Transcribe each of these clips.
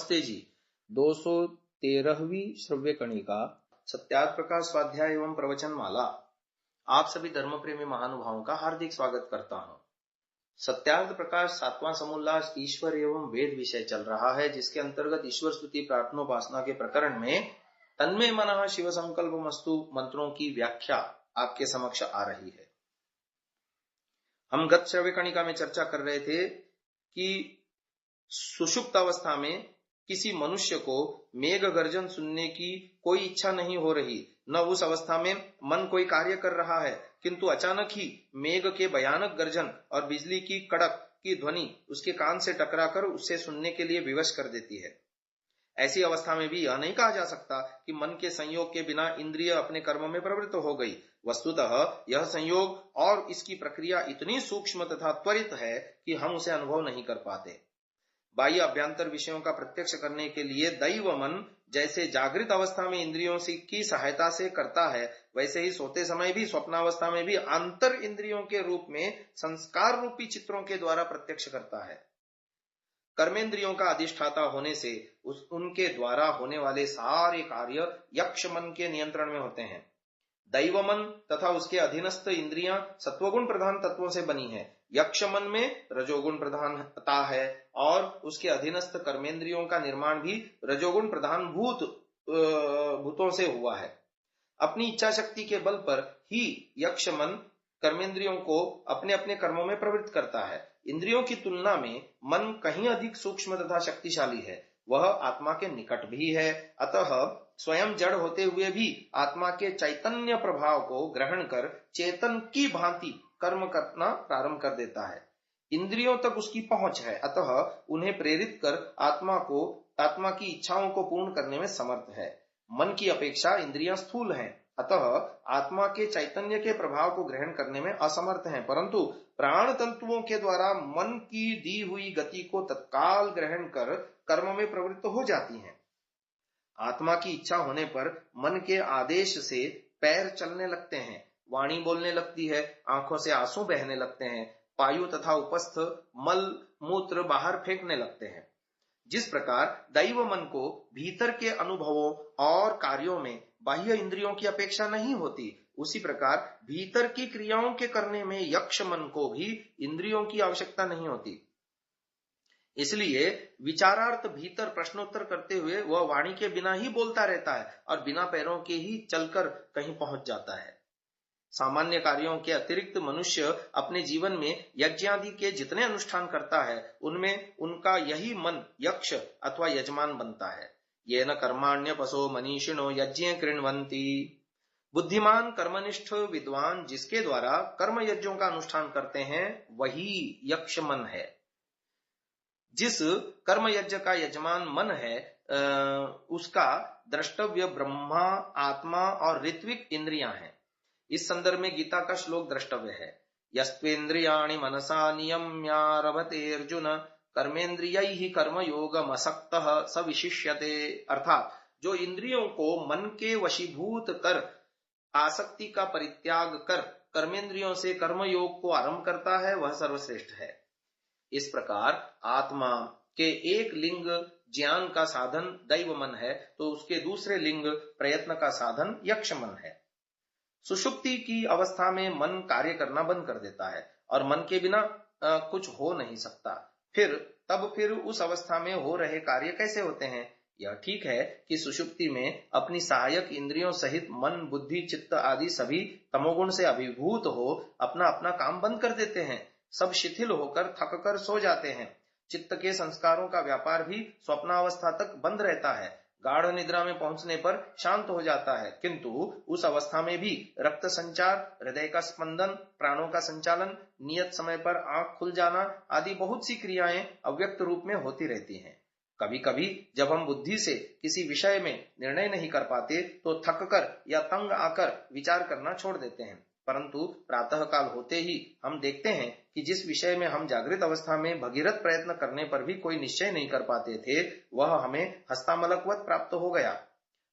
नमस्ते जी। 213वीं श्रव्य कणिका सत्यार्थ प्रकाश स्वाध्याय एवं प्रवचन माला। आप सभी धर्म प्रेमी महानुभावों का हार्दिक स्वागत करता हूं। सत्यार्थ प्रकाश 7वां समोल्लास ईश्वर एवं वेद विषय चल रहा है, जिसके अंतर्गत ईश्वर स्तुति प्रार्थनोपासना के प्रकरण में तन्मे मनः शिव संकल्प मस्तु मंत्रों की व्याख्या आपके समक्ष आ रही है। हम गत श्रव्य कणिका में चर्चा कर रहे थे कि सुषुप्त अवस्था में किसी मनुष्य को मेघ गर्जन सुनने की कोई इच्छा नहीं हो रही, न उस अवस्था में मन कोई कार्य कर रहा है, किंतु अचानक ही मेघ के भयानक गर्जन और बिजली की कड़क की ध्वनि उसके कान से टकराकर उसे सुनने के लिए विवश कर देती है। ऐसी अवस्था में भी यह नहीं कहा जा सकता कि मन के संयोग के बिना इंद्रिय अपने कर्म में प्रवृत्त हो गई। वस्तुतः यह संयोग और इसकी प्रक्रिया इतनी सूक्ष्म तथा त्वरित है कि हम उसे अनुभव नहीं कर पाते। बाह्य अभ्यंतर विषयों का प्रत्यक्ष करने के लिए दैव मन जैसे जागृत अवस्था में इंद्रियों की सहायता से करता है, वैसे ही सोते समय भी स्वप्नावस्था में भी अंतर इंद्रियों के रूप में संस्कार रूपी चित्रों के द्वारा प्रत्यक्ष करता है। कर्मेंद्रियों का अधिष्ठाता होने से उनके द्वारा होने वाले सारे कार्य यक्ष मन के नियंत्रण में होते हैं। दैव मन तथा उसके अधीनस्थ इंद्रियां सत्वगुण प्रधान तत्वों से बनी है। यक्ष मन में रजोगुण प्रधानता है और उसके अधीनस्थ कर्मेंद्रियों का निर्माण भी रजोगुण प्रधान भूतों से हुआ है। अपनी इच्छा शक्ति के बल पर ही यक्ष मन कर्मेंद्रियों को अपने अपने कर्मों में प्रवृत्त करता है। इंद्रियों की तुलना में मन कहीं अधिक सूक्ष्म तथा शक्तिशाली है। वह आत्मा के निकट भी है, अतः स्वयं जड़ होते हुए भी आत्मा के चैतन्य प्रभाव को ग्रहण कर चेतन की भांति कर्म करना प्रारंभ कर देता है। इंद्रियों तक उसकी पहुंच है, अतः उन्हें प्रेरित कर आत्मा की इच्छाओं को पूर्ण करने में समर्थ है। मन की अपेक्षा इंद्रियां स्थूल हैं, अतः आत्मा के चैतन्य के प्रभाव को ग्रहण करने में असमर्थ हैं, परंतु प्राण तंतुओं के द्वारा मन की दी हुई गति को तत्काल ग्रहण कर कर्म में प्रवृत्त हो जाती हैं। आत्मा की इच्छा होने पर मन के आदेश से पैर चलने लगते हैं, वाणी बोलने लगती है, आंखों से आंसू बहने लगते हैं, पायु तथा उपस्थ मल मूत्र बाहर फेंकने लगते हैं। जिस प्रकार दैव मन को भीतर के अनुभवों और कार्यों में बाह्य इंद्रियों की अपेक्षा नहीं होती, उसी प्रकार भीतर की क्रियाओं के करने में यक्ष मन को भी इंद्रियों की आवश्यकता नहीं होती। इसलिए विचारार्थ भीतर प्रश्नोत्तर करते हुए वह वाणी के बिना ही बोलता रहता है और बिना पैरों के ही चलकर कहीं पहुंच जाता है। सामान्य कार्यों के अतिरिक्त मनुष्य अपने जीवन में यज्ञ आदि के जितने अनुष्ठान करता है, उनमें उनका यही मन यक्ष अथवा यजमान बनता है। ये न कर्माण्य पशो मनीषिणो यज्ञ कृण्वन्ति। बुद्धिमान कर्मनिष्ठ विद्वान जिसके द्वारा कर्म यज्ञों का अनुष्ठान करते हैं, वही यक्ष मन है। जिस कर्म यज्ञ का यजमान मन है, उसका द्रष्टव्य ब्रह्मा, आत्मा और ऋत्विक इंद्रियां हैं। इस संदर्भ में गीता का श्लोक द्रष्टव्य है। यस्त्वेन्द्रियाणि मनसा नियम्यारभते अर्जुन कर्मेन्द्रियैहि कर्मयोगमसक्तः स विशिष्यते। अर्थात जो इंद्रियों को मन के वशीभूत कर आसक्ति का परित्याग कर कर्मेंद्रियों से कर्मयोग को आरंभ करता है, वह सर्वश्रेष्ठ है। इस प्रकार आत्मा के एक लिंग ज्ञान का साधन दैव मन है, तो उसके दूसरे लिंग प्रयत्न का साधन यक्ष मन है। सुषुप्ति की अवस्था में मन कार्य करना बंद कर देता है और मन के बिना कुछ हो नहीं सकता। फिर उस अवस्था में हो रहे कार्य कैसे होते हैं? यह ठीक है कि सुषुप्ति में अपनी सहायक इंद्रियों सहित मन, बुद्धि, चित्त आदि सभी तमोगुण से अभिभूत हो अपना अपना काम बंद कर देते हैं। सब शिथिल होकर थक कर सो जाते हैं। चित्त के संस्कारों का व्यापार भी स्वप्नावस्था तक बंद रहता है। गाढ़ निद्रा में पहुंचने पर शांत हो जाता है, किंतु उस अवस्था में भी रक्त संचार, हृदय का स्पंदन, प्राणों का संचालन, नियत समय पर आंख खुल जाना आदि बहुत सी क्रियाएं अव्यक्त रूप में होती रहती हैं। कभी कभी जब हम बुद्धि से किसी विषय में निर्णय नहीं कर पाते, तो थक कर या तंग आकर विचार करना छोड़ देते हैं। परंतु प्रातः काल होते ही हम देखते हैं कि जिस विषय में हम जागृत अवस्था में भगीरथ प्रयत्न करने पर भी कोई निश्चय नहीं कर पाते थे, वह हमें हस्तामलकवत प्राप्त हो गया।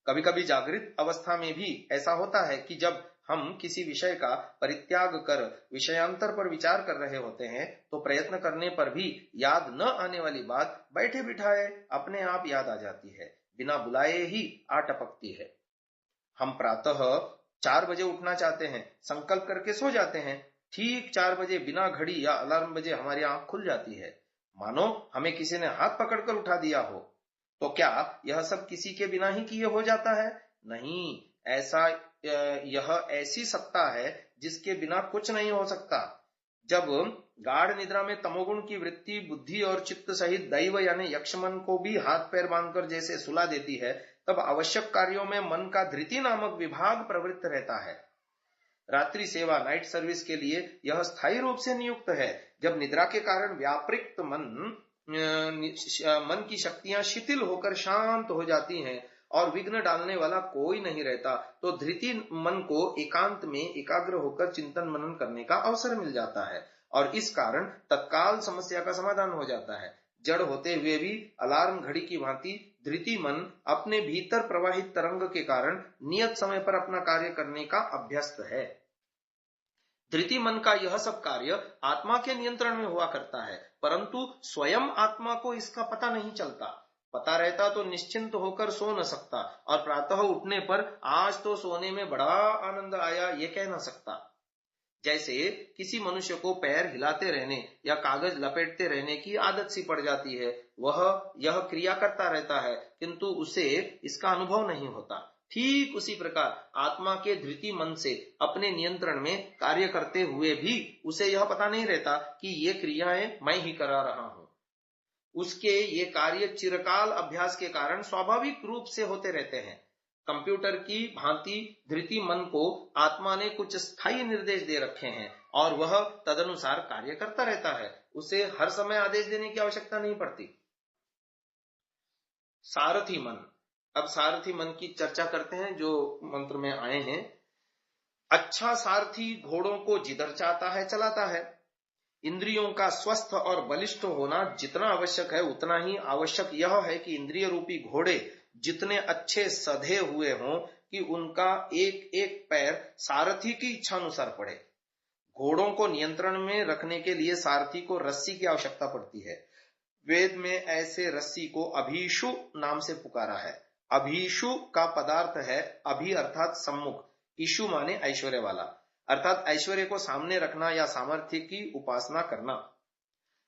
कभी कभी जागृत अवस्था में भी ऐसा होता है कि जब हम किसी विषय का परित्याग कर विषयांतर पर विचार कर रहे होते हैं तो प्रयत्न करने पर भी याद न आने वाली बात बैठे बिठाए अपने आप याद आ जाती है, बिना बुलाए ही आ टपकती है। हम प्रातः 4 बजे उठना चाहते हैं, संकल्प करके सो जाते हैं। ठीक 4 बजे बिना घड़ी या अलार्म बजे हमारी आंख खुल जाती है, मानो हमें किसी ने हाथ पकड़कर उठा दिया हो। तो क्या यह सब किसी के बिना ही किए हो जाता है? नहीं, ऐसा यह ऐसी सत्ता है जिसके बिना कुछ नहीं हो सकता। जब गाढ़ निद्रा में तमोगुण की वृत्ति बुद्धि और चित्त सहित दैव यानी यक्षमन को भी हाथ पैर बांधकर जैसे सुला देती है, तब आवश्यक कार्यों में मन का धृति नामक विभाग प्रवृत्त रहता है। रात्रि सेवा नाइट सर्विस के लिए यह स्थायी रूप से नियुक्त है। जब निद्रा के कारण व्यापृत मन की शक्तियां शिथिल होकर शांत हो जाती हैं और विघ्न डालने वाला कोई नहीं रहता, तो धृति मन को एकांत में एकाग्र होकर चिंतन मनन करने का अवसर मिल जाता है और इस कारण तत्काल समस्या का समाधान हो जाता है। जड़ होते हुए भी अलार्म घड़ी की भांति धृति मन अपने भीतर प्रवाहित तरंग के कारण नियत समय पर अपना कार्य करने का अभ्यस्त है। धृति मन का यह सब कार्य आत्मा के नियंत्रण में हुआ करता है, परंतु स्वयं आत्मा को इसका पता नहीं चलता। पता रहता तो निश्चिंत होकर सो न सकता और प्रातः उठने पर आज तो सोने में बड़ा आनंद आया ये कह न सकता। जैसे किसी मनुष्य को पैर हिलाते रहने या कागज लपेटते रहने की आदत सी पड़ जाती है, वह यह क्रिया करता रहता है किंतु उसे इसका अनुभव नहीं होता। ठीक उसी प्रकार आत्मा के धृति मन से अपने नियंत्रण में कार्य करते हुए भी उसे यह पता नहीं रहता कि ये क्रियाएं मैं ही करा रहा हूं। उसके ये कार्य चिरकाल अभ्यास के कारण स्वाभाविक रूप से होते रहते हैं। कंप्यूटर की भांति धृति मन को आत्मा ने कुछ स्थायी निर्देश दे रखे हैं और वह तदनुसार कार्य करता रहता है। उसे हर समय आदेश देने की आवश्यकता नहीं पड़ती। सारथी मन। अब सारथी मन की चर्चा करते हैं जो मंत्र में आए हैं। अच्छा सारथी घोड़ों को जिधर चाहता है चलाता है। इंद्रियों का स्वस्थ और बलिष्ठ होना जितना आवश्यक है उतना ही आवश्यक यह है कि इंद्रिय रूपी घोड़े जितने अच्छे सधे हुए हों कि उनका एक एक पैर सारथी की इच्छा अनुसार पड़े। घोड़ों को नियंत्रण में रखने के लिए सारथी को रस्सी की आवश्यकता पड़ती है। वेद में ऐसे रस्सी को अभीषु नाम से पुकारा है। अभीषु का पदार्थ है अभि अर्थात सम्मुख, ईशु माने ऐश्वर्य वाला, अर्थात ऐश्वर्य को सामने रखना या सामर्थ्य की उपासना करना।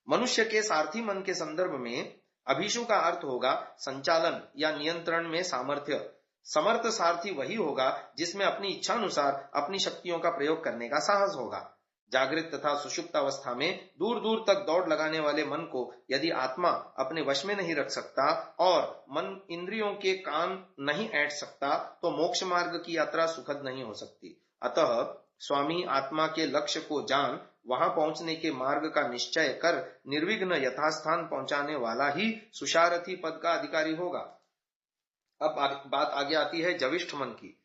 मनुष्य के सारथी मन के संदर्भ में अभीषु का अर्थ होगा संचालन या नियंत्रण में सामर्थ्य। समर्थ सारथी वही होगा जिसमें अपनी इच्छा अनुसार अपनी शक्तियों का प्रयोग करने का साहस होगा। जागृत तथा सुषुप्त अवस्था में दूर दूर तक दौड़ लगाने वाले मन को यदि आत्मा अपने वश में नहीं रख सकता और मन इंद्रियों के कान नहीं ऐंठ सकता तो मोक्ष मार्ग की यात्रा सुखद नहीं हो सकती। अतः स्वामी आत्मा के लक्ष्य को जान वहां पहुंचने के मार्ग का निश्चय कर निर्विघ्न यथास्थान पहुंचाने वाला ही सुशारथी पद का अधिकारी होगा। अब बात आगे आती है जविष्ठ मन की।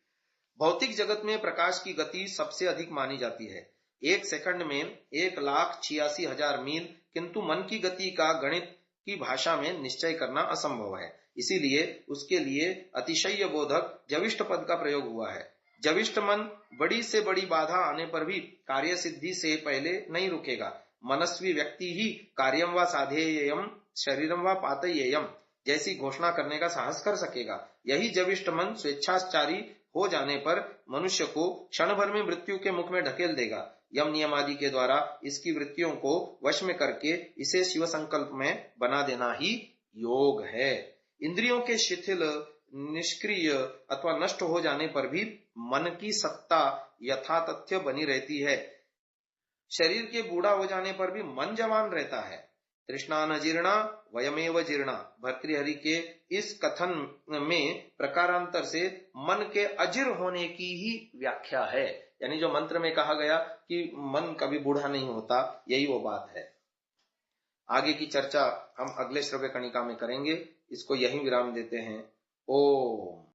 भौतिक जगत में प्रकाश की गति सबसे अधिक मानी जाती है, 1 सेकंड में 1,86,000 मील, किंतु मन की गति का गणित की भाषा में निश्चय करना असंभव है। इसीलिए उसके लिए अतिशय बोधक जविष्ठ पद का प्रयोग हुआ है। जविष्ठ मन बड़ी से बड़ी बाधा आने पर भी कार्य सिद्धि से पहले नहीं रुकेगा। मनस्वी व्यक्ति ही कार्यम व साधेयम शरीरम व पातयेयम जैसी घोषणा करने का साहस कर सकेगा। यही जविष्ठ मन स्वेच्छाचारी हो जाने पर मनुष्य को क्षण भर में मृत्यु के मुख में ढकेल देगा। यम नियम आदि के द्वारा इसकी वृत्तियों को वश में करके इसे शिव संकल्प में बना देना ही योग है। इंद्रियों के शिथिल, निष्क्रिय अथवा नष्ट हो जाने पर भी मन की सत्ता यथातथ्य बनी रहती है। शरीर के बूढ़ा हो जाने पर भी मन जवान रहता है। तृष्णा न जीर्णा वयमेव जीर्णा भर्तृहरि के इस कथन में प्रकारांतर से मन के अजीर होने की ही व्याख्या है। यानी जो मंत्र में कहा गया कि मन कभी बूढ़ा नहीं होता, यही वो बात है। आगे की चर्चा हम अगले श्रव्य कणिका में करेंगे। इसको यहीं विराम देते हैं। ओम।